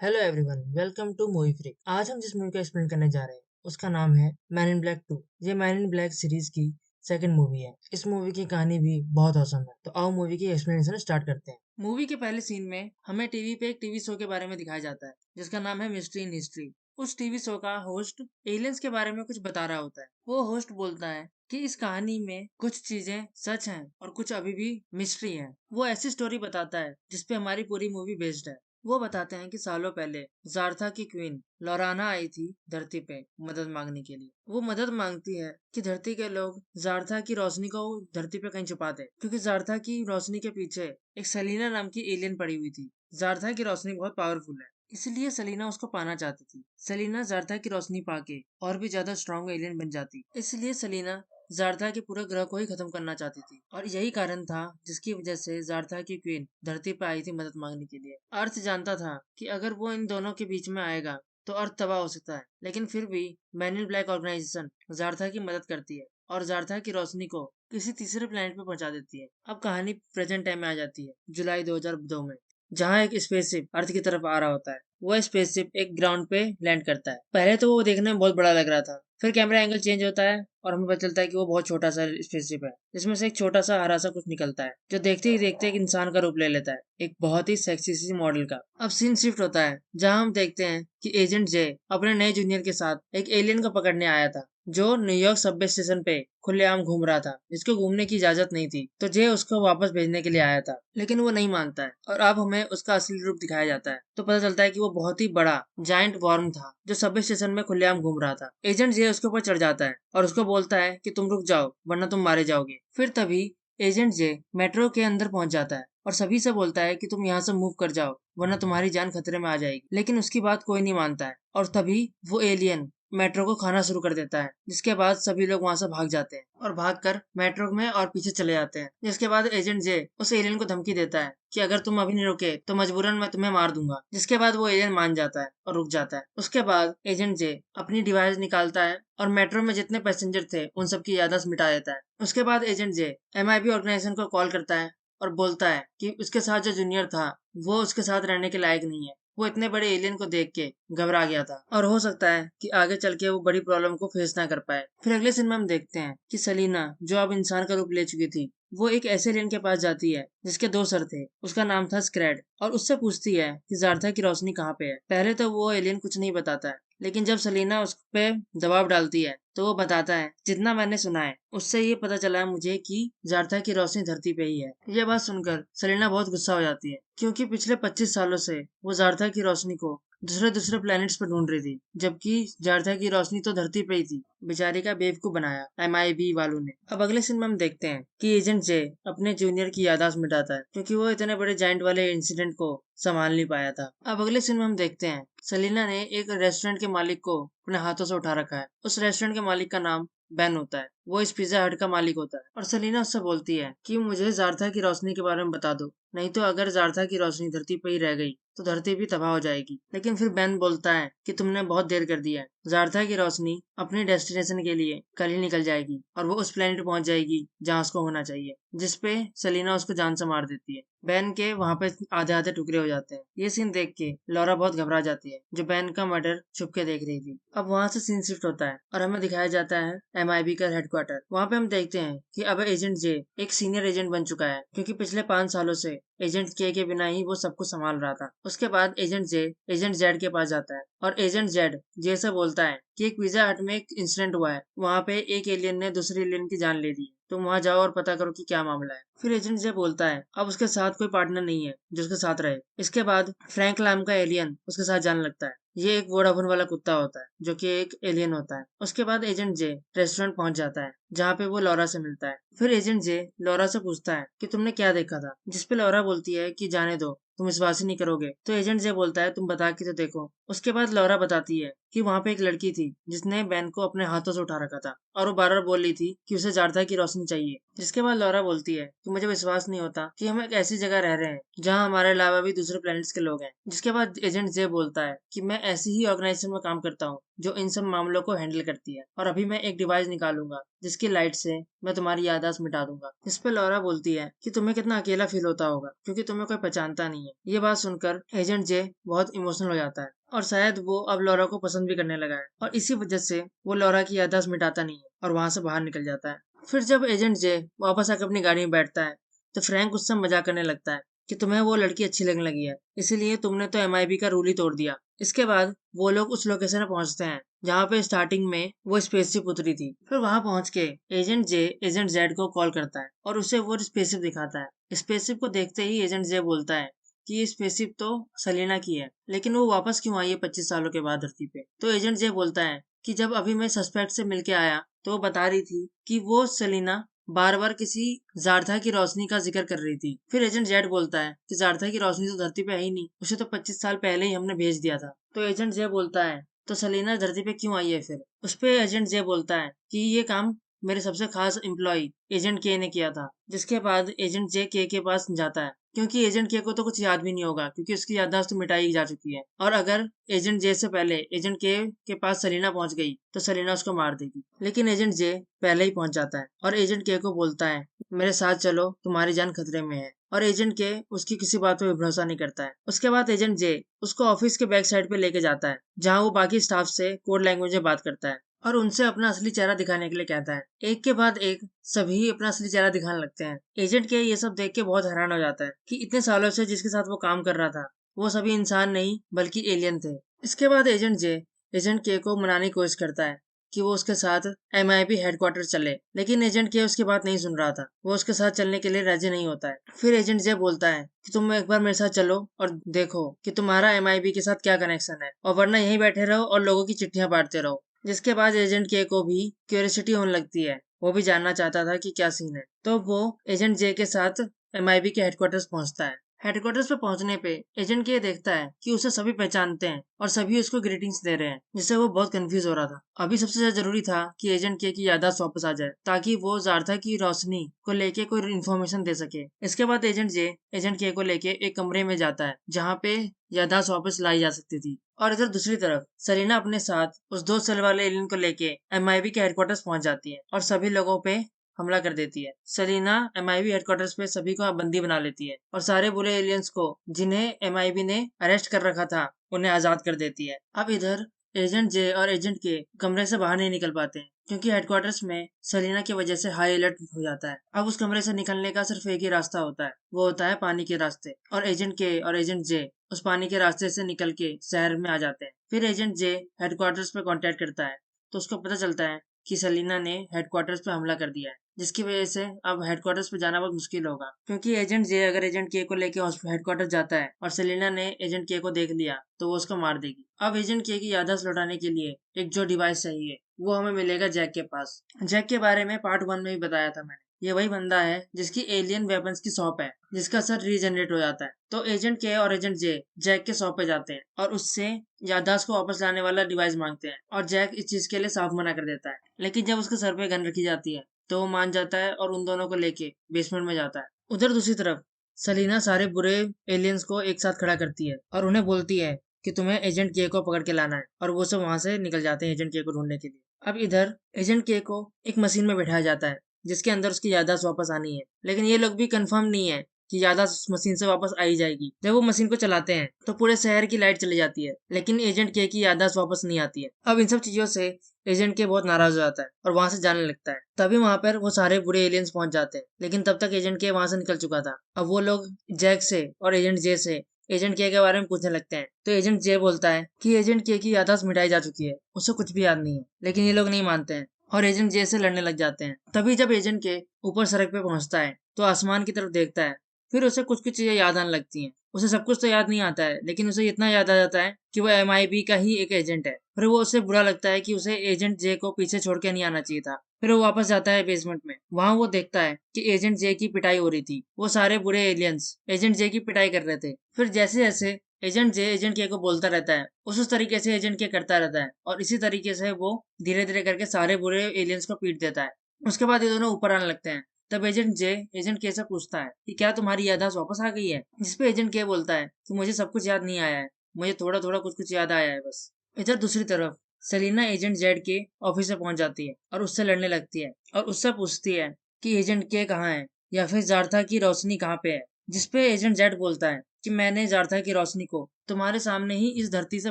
Hello everyone, welcome to movie freak. आज हम जिस मूवी का एक्सप्लेन करने जा रहे हैं उसका नाम है मैन इन ब्लैक 2। ये मैन इन ब्लैक सीरीज की सेकंड मूवी है। इस मूवी की कहानी भी बहुत औसम है। तो आओ मूवी की एक्सप्लेनेशन स्टार्ट करते हैं। मूवी के पहले सीन में हमें टीवी पे एक टीवी शो के बारे में दिखाया जाता है जिसका नाम है मिस्ट्री इन हिस्ट्री। उस टीवी शो का होस्ट एलियंस के बारे में कुछ बता रहा होता है। वो होस्ट बोलता है कि इस कहानी में कुछ चीजें सच हैं और कुछ अभी भी मिस्ट्री हैं। वो ऐसी स्टोरी बताता है जिसपे हमारी पूरी मूवी बेस्ड है। वो बताते हैं कि सालों पहले जार्था की क्वीन लौराना आई थी धरती पे मदद मांगने के लिए। वो मदद मांगती है कि धरती के लोग जार्था की रोशनी को धरती पे कहीं छुपा दे, क्योंकि जार्था की रोशनी के पीछे एक सेलिना नाम की एलियन पड़ी हुई थी। जार्था की रोशनी बहुत पावरफुल है, इसलिए सेलिना उसको पाना चाहती थी। सेलिना जार्था की रोशनी पाके और भी ज्यादा स्ट्रॉन्ग एलियन बन जाती, इसलिए सेलिना जार्था के पूरे ग्रह को ही खत्म करना चाहती थी। और यही कारण था जिसकी वजह से जार्था की क्वीन धरती पर आई थी मदद मांगने के लिए। अर्थ जानता था कि अगर वो इन दोनों के बीच में आएगा तो अर्थ तबाह हो सकता है, लेकिन फिर भी मैन इन ब्लैक ऑर्गेनाइजेशन जार्था की मदद करती है और जार्था की रोशनी को किसी तीसरे प्लेनेट पे पहुंचा देती है। अब कहानी प्रेजेंट टाइम में आ जाती है, जुलाई 2002 में, जहाँ एक स्पेसशिप अर्थ की तरफ आ रहा होता है। वह स्पेसशिप एक ग्राउंड पे लैंड करता है। पहले तो वो देखने में बहुत बड़ा लग रहा था, फिर कैमरा एंगल चेंज होता है और हमें पता चलता है कि वो बहुत छोटा सा स्पेसशिप है, जिसमें से एक छोटा सा हरा सा कुछ निकलता है, जो देखते ही देखते एक इंसान का रूप ले लेता है, एक बहुत ही सेक्सी सी मॉडल का। अब सीन शिफ्ट होता है जहां हम देखते हैं कि एजेंट जे अपने नए जूनियर के साथ एक एलियन को पकड़ने आया था, जो न्यूयॉर्क सबवे स्टेशन पे खुलेआम घूम रहा था, जिसको घूमने की इजाजत नहीं थी। तो जे उसको वापस भेजने के लिए आया था, लेकिन वो नहीं मानता है और अब हमें उसका असली रूप दिखाया जाता है। तो पता चलता है कि वो बहुत ही बड़ा जायंट वर्म था जो सबवे स्टेशन में खुलेआम घूम रहा था। एजेंट जे उसके ऊपर चढ़ जाता है और उसको बोलता है कि तुम रुक जाओ वरना तुम मारे जाओगे। फिर तभी एजेंट जे मेट्रो के अंदर पहुंच जाता है और सभी से बोलता है कि तुम यहाँ से मूव कर जाओ वरना तुम्हारी जान खतरे में आ जाएगी, लेकिन उसकी बात कोई नहीं मानता है। और तभी वो एलियन मेट्रो को खाना शुरू कर देता है, जिसके बाद सभी लोग वहां से भाग जाते हैं और भागकर मेट्रो में और पीछे चले जाते हैं। जिसके बाद एजेंट जे उस एलियन को धमकी देता है कि अगर तुम अभी नहीं रुके तो मजबूरन मैं तुम्हें मार दूंगा। जिसके बाद वो एलियन मान जाता है और रुक जाता है। उसके बाद एजेंट जे अपनी डिवाइस निकालता है और मेट्रो में जितने पैसेंजर थे उन सबकी याददाश्त मिटा देता है। उसके बाद एजेंट जे MIB ऑर्गेनाइजेशन को कॉल करता है और बोलता है कि उसके साथ जो जूनियर था वो उसके साथ रहने के लायक नहीं है। वो इतने बड़े एलियन को देख के घबरा गया था और हो सकता है कि आगे चल के वो बड़ी प्रॉब्लम को फेस ना कर पाए। फिर अगले सीन में हम देखते हैं कि सलीना, जो अब इंसान का रूप ले चुकी थी, वो एक ऐसे एलियन के पास जाती है जिसके दो सर थे। उसका नाम था स्क्रेड, और उससे पूछती है कि जार्था की रोशनी कहाँ पे है। पहले तो वो एलियन कुछ नहीं बताता है, लेकिन जब सलीना उस पे दबाव डालती है तो वो बताता है, जितना मैंने सुना है उससे ये पता चला है मुझे कि जार्था की रोशनी धरती पे ही है। ये बात सुनकर सलीना बहुत गुस्सा हो जाती है, क्योंकि पिछले 25 सालों से वो जार्था की रोशनी को दूसरे दूसरे प्लैनेट्स पर ढूंढ रही थी, जबकि जार्था की रोशनी तो धरती पे ही थी। बेचारी का बेवकूफ बनाया MIB वालों ने। अब अगले सीन में हम देखते हैं कि एजेंट जे अपने जूनियर की याददाश्त मिटाता है, क्योंकि वो इतने बड़े जाइंट वाले इंसिडेंट को संभाल नहीं पाया था। अब अगले सीन में हम देखते हैं सलीना ने एक रेस्टोरेंट के मालिक को अपने हाथों से उठा रखा है। उस रेस्टोरेंट के मालिक का नाम बेन होता है। वो इस पिज्जा हट का मालिक होता है और सलीना उससे बोलती है कि मुझे जार्था की रोशनी के बारे में बता दो, नहीं तो अगर जार्था की रोशनी धरती पर ही रह गई तो धरती भी तबाह हो जाएगी। लेकिन फिर बेन बोलता है कि तुमने बहुत देर कर दी है। जार्था की रोशनी अपने डेस्टिनेशन के लिए कल ही निकल जाएगी और वो उस प्लेनेट पहुंच जाएगी जहाँ उसको होना चाहिए, जिसपे सलीना उसको जान से मार देती है। बैन के वहां पे आधे आधे टुकड़े हो जाते हैं। ये सीन देख के लॉरा बहुत घबरा जाती है, जो बैन का मर्डर छुप के देख रही थी। अब वहां से सीन शिफ्ट होता है और हमें दिखाया जाता है MIB का हेडक्वार्टर। वहां पे हम देखते हैं कि अब एजेंट जे एक सीनियर एजेंट बन चुका है, क्योंकि पिछले 5 सालों से एजेंट के बिना ही वो सब कुछ संभाल रहा था। उसके बाद एजेंट जे एजेंट जेड के पास जाता है और एजेंट जेड जे से बोलता है कि एक पिज्जा हट में एक इंसिडेंट हुआ है, वहां पे एक एलियन ने दूसरे एलियन की जान ले ली है, तुम वहां जाओ और पता करो कि क्या मामला है। फिर एजेंट जे बोलता है अब उसके साथ कोई पार्टनर नहीं है जो उसके साथ रहे। इसके बाद फ्रैंक नाम का एलियन उसके साथ जाने लगता है। ये एक वोडाफोन वाला कुत्ता होता है जो कि एक एलियन होता है। उसके बाद एजेंट जे रेस्टोरेंट पहुंच जाता है, जहाँ पे वो लॉरा से मिलता है। फिर एजेंट जे लॉरा से पूछता है कि तुमने क्या देखा था, जिसपे लॉरा बोलती है कि जाने दो, तुम विश्वास ही नहीं करोगे। तो एजेंट जे बोलता है तुम बता के तो देखो। उसके बाद लॉरा बताती है कि वहाँ पे एक लड़की थी जिसने बैन को अपने हाथों से उठा रखा था और वो बार बार बोल रही थी कि उसे जारथा की रोशनी चाहिए। जिसके बाद लॉरा बोलती है कि मुझे विश्वास नहीं होता कि हम एक ऐसी जगह रह रहे हैं जहाँ हमारे अलावा भी दूसरे प्लैनेट्स के लोग हैं। जिसके बाद एजेंट जे बोलता है कि मैं ऐसी ही ऑर्गेनाइजेशन में काम करता हूँ जो इन सब मामलों को हैंडल करती है और अभी मैं एक डिवाइस निकालूंगा जिसकी लाइट से मैं तुम्हारी याददाश्त मिटा दूंगा। इस पे लॉरा बोलती है कि तुम्हें कितना अकेला फील होता होगा क्योंकि तुम्हें कोई पहचानता नहीं है। ये बात सुनकर एजेंट जे बहुत इमोशनल हो जाता है और शायद वो अब लॉरा को पसंद भी करने लगा है और इसी वजह से वो लॉरा की याददाश्त मिटाता नहीं है और वहां से बाहर निकल जाता है। फिर जब एजेंट जे वापस आकर अपनी गाड़ी में बैठता है तो फ्रैंक उससे मजाक करने लगता है कि तुम्हें वो लड़की अच्छी लगने लगी है, इसीलिए तुमने तो एमआईबी का रूल ही तोड़ दिया। इसके बाद वो लोग उस लोकेशन में पहुंचते हैं जहाँ पे स्टार्टिंग में वो स्पेसशिप उतरी थी। फिर वहां पहुंच के एजेंट जे एजेंट जेड को कॉल करता है और उसे वो स्पेसशिप दिखाता है। स्पेसशिप को देखते ही एजेंट जे बोलता है कि ये स्पेसशिप तो सलीना की है, लेकिन वो वापस क्यों आई है 25 सालों के बाद धरती पे। तो एजेंट जे बोलता है कि जब अभी मैं सस्पेक्ट से मिलके आया तो वो बता रही थी कि वो सलीना बार बार किसी जारथा की रोशनी का जिक्र कर रही थी। फिर एजेंट जेड बोलता है कि जारथा की रोशनी तो धरती पे है ही नहीं, उसे तो 25 साल पहले ही हमने भेज दिया था। तो एजेंट जे बोलता है तो सलीना धरती पे क्यों आई है फिर। उस पे एजेंट जे बोलता है कि ये काम मेरे सबसे खास एम्प्लॉय एजेंट के ने किया था। जिसके बाद एजेंट जे के पास जाता है क्योंकि एजेंट के को तो कुछ याद भी नहीं होगा क्योंकि उसकी याददाश्त तो मिटाई जा चुकी है और अगर एजेंट जे से पहले एजेंट के पास सलीना पहुंच गई तो सलीना उसको मार देगी। लेकिन एजेंट जे पहले ही पहुंच जाता है और एजेंट के को बोलता है मेरे साथ चलो, तुम्हारी जान खतरे में है। और एजेंट के उसकी किसी बात पे भरोसा नहीं करता है। उसके बाद एजेंट जे उसको ऑफिस के बैक साइड पे लेके जाता है जहाँ वो बाकी स्टाफ से कोड लैंग्वेज में बात करता है और उनसे अपना असली चेहरा दिखाने के लिए कहता है। एक के बाद एक सभी अपना असली चेहरा दिखाने लगते हैं। एजेंट के ये सब देख के बहुत हैरान हो जाता है कि इतने सालों से जिसके साथ वो काम कर रहा था वो सभी इंसान नहीं बल्कि एलियन थे। इसके बाद एजेंट जे एजेंट के को मनाने की कोशिश करता है कि वो उसके साथ एमआईबी हेडक्वार्टर चले, लेकिन एजेंट के उसकी बात नहीं सुन रहा था। वो उसके साथ चलने के लिए राजी नहीं होता है। फिर एजेंट जे बोलता है कि तुम एक बार मेरे साथ चलो और देखो कि तुम्हारा एमआईबी के साथ क्या कनेक्शन है, और वरना यहीं बैठे रहो और लोगों की चिट्ठियां बांटते रहो। जिसके बाद एजेंट के को भी क्यूरियोसिटी होने लगती है, वो भी जानना चाहता था कि क्या सीन है। तो वो एजेंट जे के साथ एमआईबी के हेडक्वार्टर्स पहुंचता है। हेडक्वार्टर्स पे पहुंचने पे एजेंट के देखता है कि उसे सभी पहचानते हैं और सभी उसको ग्रीटिंग्स दे रहे हैं, जिससे वो बहुत कंफ्यूज हो रहा था। अभी सबसे ज्यादा जरूरी था कि एजेंट के की याददाश्त वापस आ जाए ताकि वो जारथा की रोशनी को लेके कोई इन्फॉर्मेशन दे सके। इसके बाद एजेंट जे एजेंट के को लेके एक कमरे में जाता है जहाँ पे याददाश्त वापस लाई जा सकती थी। और इधर दूसरी तरफ सलीना अपने साथ उस 2 सेल वाले एलियन को लेके एमआईबी के हेडक्वार्टर्स पहुंच जाती है और सभी लोगों पे हमला कर देती है। सलीना एमआईबी हेडक्वार्टर्स पे सभी को बंदी बना लेती है और सारे बुरे एलियंस को जिन्हें एमआईबी ने अरेस्ट कर रखा था उन्हें आजाद कर देती है। अब इधर एजेंट जे और एजेंट के कमरे से बाहर नहीं निकल पाते हैं क्योंकि हेडक्वार्टर्स में सलीना की वजह से हाई अलर्ट हो जाता है। अब उस कमरे से निकलने का सिर्फ एक ही रास्ता होता है, वो होता है पानी के रास्ते। और एजेंट के और एजेंट जे उस पानी के रास्ते से निकल के शहर में आ जाते हैं। फिर एजेंट जे हेडक्वार्टर्स पे कांटेक्ट करता है तो उसको पता चलता है कि सलीना ने हेडक्वार्टर्स पे हमला कर दिया है, जिसकी वजह से अब हेडक्वार्टर्स पे जाना बहुत मुश्किल होगा। क्योंकि एजेंट जे अगर एजेंट के को लेके हेडक्वार्टर्स जाता है और सेलिना ने एजेंट के को देख लिया तो वो उसको मार देगी। अब एजेंट के की याददाश्त लौटाने के लिए एक जो डिवाइस चाहिए वो हमें मिलेगा जैक के पास। जैक के बारे में पार्ट 1 में भी बताया था मैंने। ये वही बंदा है जिसकी एलियन वेपन्स की शॉप है, जिसका सर रीजनरेट हो जाता है। तो एजेंट के और एजेंट जे जैक के शॉप पे जाते हैं और उससे याददाश्त को वापस लाने वाला डिवाइस मांगते हैं और जैक इस चीज के लिए साफ मना कर देता है। लेकिन जब उसके सर पे गन रखी जाती है तो वो मान जाता है और उन दोनों को लेके बेसमेंट में जाता है। उधर दूसरी तरफ सलीना सारे बुरे एलियंस को एक साथ खड़ा करती है और उन्हें बोलती है कि तुम्हें एजेंट के को पकड़ के लाना है, और वो सब वहां से निकल जाते हैं एजेंट के को ढूंढने के लिए। अब इधर एजेंट के को एक मशीन में बैठाया जाता है जिसके अंदर उसकी याददाश्त वापस आनी है, लेकिन ये लोग भी कंफर्म नहीं है कि याददाश्त उस मशीन से वापस आई जाएगी। जब वो मशीन को चलाते हैं तो पूरे शहर की लाइट चली जाती है, लेकिन एजेंट के की याददाश्त वापस नहीं आती है। अब इन सब चीजों से एजेंट के बहुत नाराज हो जाता है और वहां से जाने लगता है। तभी वहां पर वो सारे बुरे एलियंस पहुंच जाते हैं, लेकिन तब तक एजेंट के वहां से निकल चुका था। अब वो लोग जैक से और एजेंट जे से एजेंट के बारे में पूछने लगते हैं। तो एजेंट जे बोलता है कि एजेंट के की याददाश्त मिटाई जा चुकी है, उसे कुछ भी याद नहीं है। लेकिन ये लोग नहीं मानते हैं और एजेंट जे से लड़ने लग जाते हैं। तभी जब एजेंट के ऊपर सड़क पे पहुंचता है तो आसमान की तरफ देखता है। फिर उसे कुछ कुछ चीजें याद आने लगती हैं। उसे सब कुछ तो याद नहीं आता है, लेकिन उसे इतना याद आ जाता है कि वो एमआईबी का ही एक एजेंट है। फिर वो उसे बुरा लगता है कि उसे एजेंट जे को पीछे छोड़ के नहीं आना चाहिए था। फिर वो वापस जाता है बेसमेंट में। वहां वो देखता है कि एजेंट जे की पिटाई हो रही थी। वो सारे बुरे एलियंस एजेंट जे की पिटाई कर रहे थे। फिर जैसे जैसे एजेंट जे एजेंट के को बोलता रहता है, उस तरीके से एजेंट के करता रहता है और इसी तरीके से वो धीरे धीरे करके सारे बुरे एलियंस को पीट देता है। उसके बाद ये दोनों ऊपर आने लगते हैं। तब एजेंट जे एजेंट के से पूछता है कि क्या तुम्हारी याददाश्त वापस आ गई है, जिसपे एजेंट के बोलता है कि मुझे सब कुछ याद नहीं आया है, मुझे थोड़ा थोड़ा कुछ कुछ याद आया है बस। इधर दूसरी तरफ सेलिना एजेंट जेड के ऑफिस में पहुंच जाती है और उससे लड़ने लगती है और उससे पूछती है कि एजेंट के कहाँ है या फिर जार्था की रोशनी कहाँ पे है, जिसपे एजेंट जेड बोलता है कि मैंने जार्था की रोशनी को तुम्हारे सामने ही इस धरती से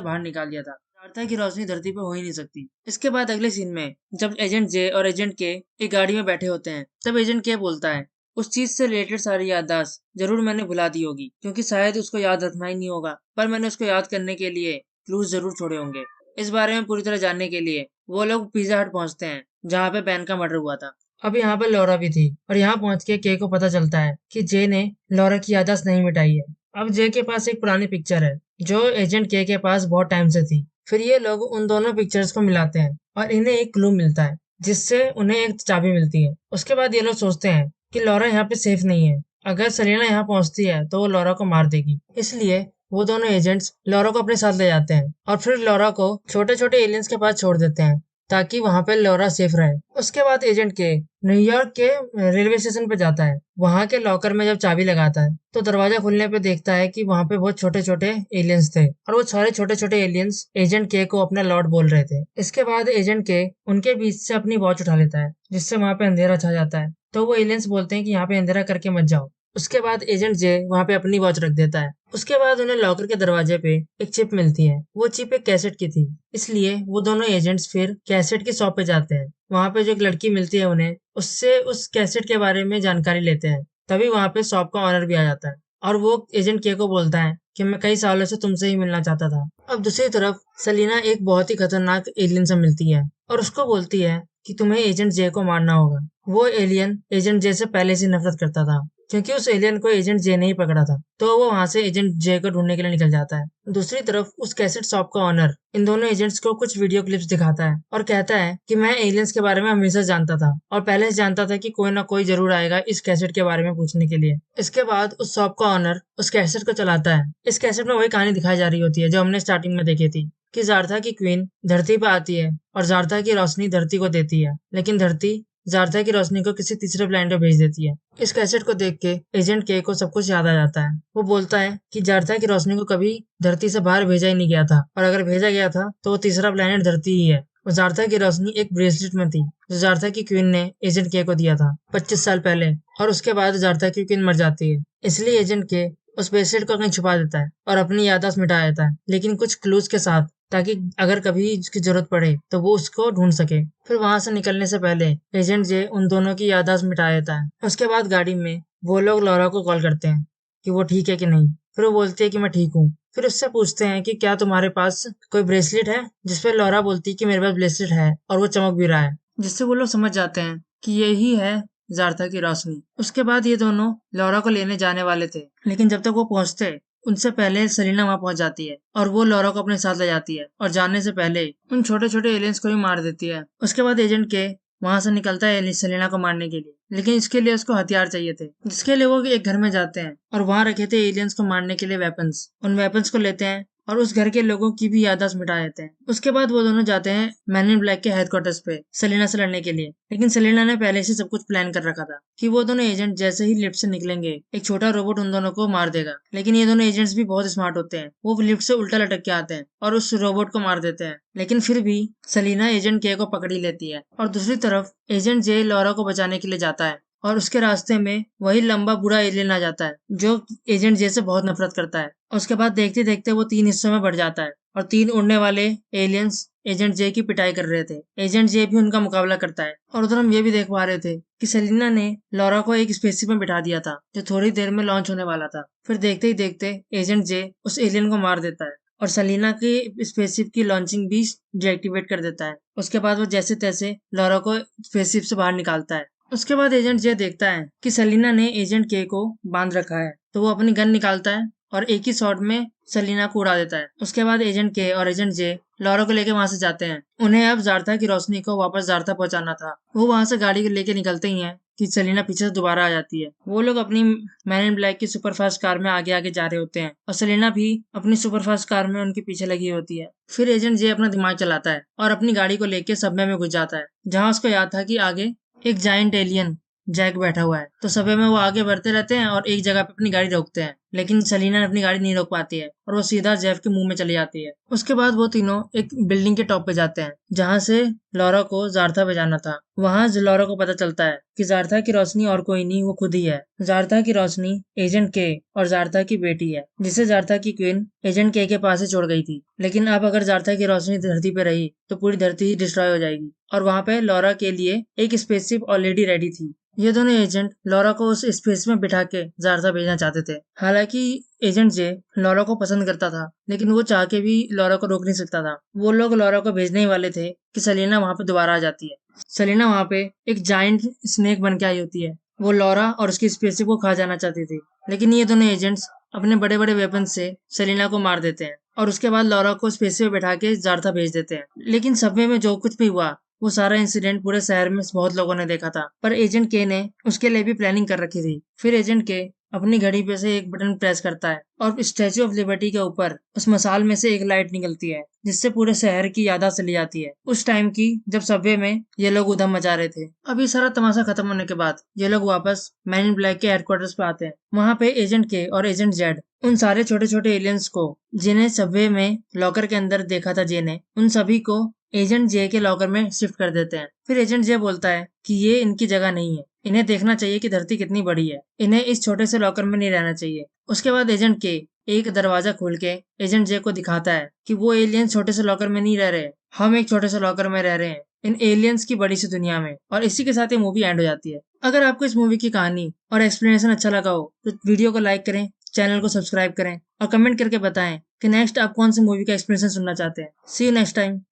बाहर निकाल दिया था। जार्था की रोशनी धरती पे हो ही नहीं सकती। इसके बाद अगले सीन में जब एजेंट जे और एजेंट के एक गाड़ी में बैठे होते हैं, तब एजेंट के बोलता है उस चीज से रिलेटेड सारी याददाश्त जरूर मैंने भुला दी होगी, क्योंकि शायद उसको याद रखना ही नहीं होगा, पर मैंने उसको याद करने के लिए क्लूज जरूर छोड़े होंगे। इस बारे में पूरी तरह जानने के लिए वो लोग पिज्जा हट पहुंचते हैं, जहाँ पे बैन का मर्डर हुआ था। अब यहाँ पर लॉरा भी थी और यहाँ पहुंच के को पता चलता है कि जे ने लॉरा की याददाश्त नहीं मिटाई है। अब जे के पास एक पुरानी पिक्चर है जो एजेंट के पास बहुत टाइम से थी। फिर ये लोग उन दोनों पिक्चर्स को मिलाते हैं और इन्हें एक क्लू मिलता है, जिससे उन्हें एक चाबी मिलती है। उसके बाद ये लोग सोचते हैं कि लॉरा यहाँ पे सेफ नहीं है, अगर सेलेना यहाँ पहुंचती है तो वो लॉरा को मार देगी। इसलिए वो दोनों एजेंट्स लॉरा को अपने साथ ले जाते हैं और फिर लॉरा को छोटे छोटे एलियंस के पास छोड़ देते हैं ताकि वहां पे लॉरा सेफ रहे। उसके बाद एजेंट के न्यूयॉर्क के रेलवे स्टेशन पे जाता है। वहां के लॉकर में जब चाबी लगाता है तो दरवाजा खुलने पे देखता है कि वहां पे बहुत छोटे छोटे एलियंस थे और वो सारे छोटे छोटे एलियंस एजेंट के को अपना लॉर्ड बोल रहे थे। इसके बाद एजेंट के उनके बीच से अपनी वॉच उठा लेता है, जिससे वहां पे अंधेरा छा जाता है। तो वो एलियंस बोलते हैं कि यहाँ पे अंधेरा करके मत जाओ। उसके बाद एजेंट जे वहां पे अपनी वॉच रख देता है। उसके बाद उन्हें लॉकर के दरवाजे पे एक चिप मिलती है। वो चिप एक कैसेट की थी, इसलिए वो दोनों एजेंट्स फिर कैसेट की शॉप पे जाते हैं। वहां पे जो एक लड़की मिलती है उन्हें, उससे उस कैसेट के बारे में जानकारी लेते हैं। तभी वहां पे शॉप का ऑनर भी आ जाता है और वो एजेंट के को बोलता है कि मैं कई सालों से तुमसे ही मिलना चाहता था। अब दूसरी तरफ सेलिना एक बहुत ही खतरनाक एलियन से मिलती है और उसको बोलती है कि तुम्हें एजेंट जे को मारना होगा। वो एलियन एजेंट जे से पहले से नफरत करता था, क्योंकि उस एलियन को एजेंट जे ने ही पकड़ा था। तो वो वहां से एजेंट जे को ढूंढने के लिए निकल जाता है। दूसरी तरफ उस कैसेट शॉप का ऑनर इन दोनों एजेंट्स को कुछ वीडियो क्लिप्स दिखाता है और कहता है कि मैं एलियंस के बारे में हमेशा जानता था और पहले से जानता था कि कोई ना कोई जरूर आएगा इस कैसेट के बारे में पूछने के लिए। इसके बाद उस शॉप का ऑनर उस कैसेट को चलाता है। इस कैसेट में वही कहानी दिखाई जा रही होती है जो हमने स्टार्टिंग में देखी थी, कि जार्था की क्वीन धरती पर आती है और जार्था की रोशनी धरती को देती है, लेकिन धरती जार्था की रोशनी को किसी तीसरे प्लैनेट पे भेज देती है। इस कैसेट को देख के एजेंट के को सब कुछ याद आ जाता है। वो बोलता है कि जार्था की रोशनी को कभी धरती से बाहर भेजा ही नहीं गया था, और अगर भेजा गया था तो वो तीसरा प्लैनेट धरती ही है। और जार्था की रोशनी एक ब्रेसलेट में थी जो जार्था की क्वीन ने एजेंट के को दिया था 25 साल पहले, और उसके बाद जार्था की क्वीन मर जाती है। इसलिए एजेंट के उस ब्रेसलेट को कहीं छुपा देता है और अपनी याददाश्त मिटा देता है, लेकिन कुछ क्लूज के साथ, ताकि अगर कभी उसकी जरूरत पड़े तो वो उसको ढूंढ सके। फिर वहां से निकलने से पहले एजेंट जे उन दोनों की याददाश्त मिटा देता है। उसके बाद गाड़ी में वो लोग लॉरा को कॉल करते हैं कि वो ठीक है कि नहीं। फिर वो बोलती है कि मैं ठीक हूँ। फिर उससे पूछते हैं कि क्या तुम्हारे पास कोई ब्रेसलेट है, जिसपे लॉरा बोलती है कि मेरे पास ब्रेसलेट है और वो चमक भी रहा है, जिससे वो लोग समझ जाते हैं कि यही है जार्था की रोशनी। उसके बाद ये दोनों लॉरा को लेने जाने वाले थे, लेकिन जब तक वो पहुंचते उनसे पहले सेलिना वहां पहुंच जाती है और वो लॉरा को अपने साथ ले जाती है और जाने से पहले उन छोटे छोटे एलियंस को भी मार देती है। उसके बाद एजेंट के वहां से निकलता है सेलिना को मारने के लिए, लेकिन इसके लिए उसको हथियार चाहिए थे, जिसके लिए वो एक घर में जाते हैं और वहां रखे थे एलियंस को मारने के लिए वेपन्स। उन वेपन्स को लेते हैं और उस घर के लोगों की भी याददाश्त मिटा देते हैं। उसके बाद वो दोनों जाते हैं मैन इन ब्लैक के हेडक्वार्टर्स पे सेलिना से लड़ने के लिए, लेकिन सेलिना ने पहले से सब कुछ प्लान कर रखा था कि वो दोनों एजेंट जैसे ही लिफ्ट से निकलेंगे एक छोटा रोबोट उन दोनों को मार देगा। लेकिन ये दोनों एजेंट्स भी बहुत स्मार्ट होते हैं, वो लिफ्ट से उल्टा लटक के आते हैं और उस रोबोट को मार देते हैं। लेकिन फिर भी सेलिना एजेंट के को पकड़ ही लेती है और दूसरी तरफ एजेंट जे लॉरा को बचाने के लिए जाता है और उसके रास्ते में वही लंबा बुरा एलियन आ जाता है जो एजेंट जे से बहुत नफरत करता है। उसके बाद देखते देखते वो 3 हिस्सों में बढ़ जाता है और 3 उड़ने वाले एलियंस एजेंट जे की पिटाई कर रहे थे। एजेंट जे भी उनका मुकाबला करता है और उधर हम ये भी देख पा रहे थे कि सेलिना ने लॉरा को एक स्पेसशिप में बिठा दिया था जो थोड़ी देर में लॉन्च होने वाला था। फिर देखते ही देखते एजेंट जे उस एलियन को मार देता है और सेलिना की स्पेसशिप की लॉन्चिंग भी डीएक्टिवेट कर देता है। उसके बाद वो जैसे तैसे लॉरा को स्पेसशिप से बाहर निकालता है। उसके बाद एजेंट जे देखता है कि सेलिना ने एजेंट के को बांध रखा है, तो वो अपनी गन निकालता है और एक ही शॉट में सेलिना को उड़ा देता है। उसके बाद एजेंट के और एजेंट जे लॉरा को लेके वहां से जाते हैं। उन्हें अब जार्था की रोशनी को वापस जार्था पहुंचाना था। वो वहां से गाड़ी को लेके निकलते ही हैं कि सेलिना पीछे से दोबारा आ जाती है। वो लोग अपनी मैन इन ब्लैक की सुपरफास्ट कार में आगे आगे जा रहे होते हैं और सेलिना भी अपनी सुपरफास्ट कार में उनके पीछे लगी होती है। फिर एजेंट जे अपना दिमाग चलाता है और अपनी गाड़ी को लेके सबवे में घुस जाता है, जहां उसको याद था कि आगे एक जायंट एलियन जैक बैठा हुआ है। तो सबवे में वो आगे बढ़ते रहते हैं और एक जगह पे अपनी गाड़ी रोकते हैं, लेकिन सेलिना अपनी गाड़ी नहीं रोक पाती है और वो सीधा जेफ के मुंह में चली जाती है। उसके बाद वो तीनों एक बिल्डिंग के टॉप पे जाते हैं, जहां से लॉरा को जार्था पे जाना था। वहां लॉरा को पता चलता है कि जार्था की रोशनी और कोई नहीं, वो खुद ही है। जार्था की रोशनी एजेंट के और जार्था की बेटी है, जिसे जार्था की क्वीन एजेंट के पास से छोड़ गई थी। लेकिन अब अगर जार्था की रोशनी धरती पे रही तो पूरी धरती ही डिस्ट्रॉय हो जाएगी, और वहां पे लॉरा के लिए एक स्पेसशिप ऑलरेडी रेडी थी। ये दोनों एजेंट लॉरा को उस स्पेस में बिठा के जार्था भेजना चाहते थे। हालांकि एजेंट जे लॉरा को पसंद करता था, लेकिन वो चाह के भी लॉरा को रोक नहीं सकता था। वो लोग लॉरा को भेजने ही वाले थे कि सेलिना वहां पे दोबारा आ जाती है। सेलिना वहां पे एक जायंट स्नेक बन के आई होती है। वो लॉरा और उसकी स्पेसशिप को खा जाना चाहती थी, लेकिन ये दोनों एजेंट्स अपने बड़े बड़े वेपन से सेलिना को मार देते हैं और उसके बाद लॉरा को स्पेसशिप में बैठा के जार्था भेज देते हैं। लेकिन सबवे में जो कुछ भी हुआ, वो सारा इंसिडेंट पूरे शहर में बहुत लोगों ने देखा था, पर एजेंट के ने उसके लिए भी प्लानिंग कर रखी थी। फिर एजेंट के अपनी घड़ी पे से एक बटन प्रेस करता है और स्टैच्यू ऑफ लिबर्टी के ऊपर उस मसाल में से एक लाइट निकलती है, जिससे पूरे शहर की याददाश्त चली जाती है, उस टाइम की जब सबवे में ये लोग उधम मचा रहे थे। अब ये सारा तमाशा खत्म होने के बाद ये लोग वापस मैन इन ब्लैक के हेडक्वार्टर्स पे आते हैं। वहां पे एजेंट के और एजेंट जेड उन सारे छोटे छोटे एलियंस को, जिन्हें सबवे में लॉकर के अंदर देखा था जे ने, उन सभी को एजेंट जे के लॉकर में शिफ्ट कर देते हैं। फिर एजेंट जे बोलता है कि ये इनकी जगह नहीं है, इन्हें देखना चाहिए कि धरती कितनी बड़ी है, इन्हें इस छोटे से लॉकर में नहीं रहना चाहिए। उसके बाद एजेंट के एक दरवाजा खोल के एजेंट जे को दिखाता है कि वो एलियंस छोटे से लॉकर में नहीं रह रहे, हम एक छोटे से लॉकर में रह रहे हैं इन एलियंस की बड़ी सी दुनिया में। और इसी के साथ ये मूवी एंड हो जाती है। अगर आपको इस मूवी की कहानी और एक्सप्लेनेशन अच्छा लगा हो तो वीडियो को लाइक करें, चैनल को सब्सक्राइब करें और कमेंट करके बताएं कि नेक्स्ट आप कौन सी मूवी का एक्सप्लेनेशन सुनना चाहते हैं। सी यू नेक्स्ट टाइम।